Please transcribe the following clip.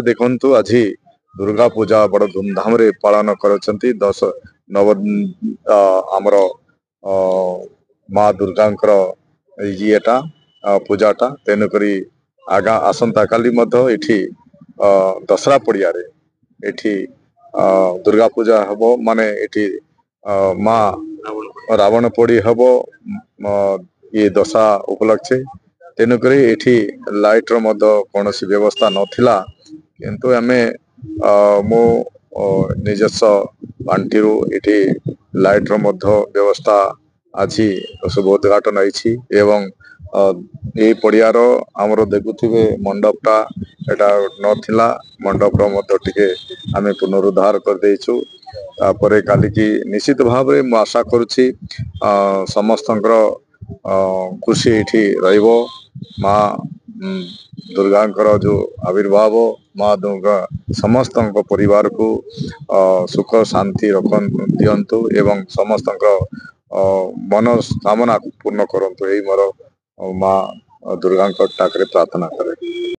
देखंतु আজি दुर्गा पूजा बड़ धूमधाम रे पालन करछंती 10 नव आमर माँ दुर्गांकर इएटा पूजाटा तेणुकरी आगा आसंता काली मध्य एठी दसरा पड़िया रे एठी दुर्गा पूजा हबो माने एठी माँ रावण पोड़ी हबो ये दशा उपलक्षे तेणुकरी एठी लाइट रो मध्य कौनसी व्यवस्था नथिला किंतु आमे मो निजस्व पांटिरू एठी लाइट रो मध्य व्यवस्था अछि सब उद्घाटन आइछि एवं ए पड़ियार आमर देखुथिबे मंडपटा एटा नथिला मंडप रो मध्य टिके आमे पुनरुद्धार कर देइछु तापरे काली की निश्चित भाव रे मु आशा करूछि समस्तंकर खुशी एठी रहइबो माँ दुर्गांकर जो आविर्भाव माँ दुर्गा समस्त परिवार को सुख शांति रखन दियंतु एवं समस्त मनोकामना पूर्ण करंतु यही मोर माँ दुर्गा टाकरे प्रार्थना करे।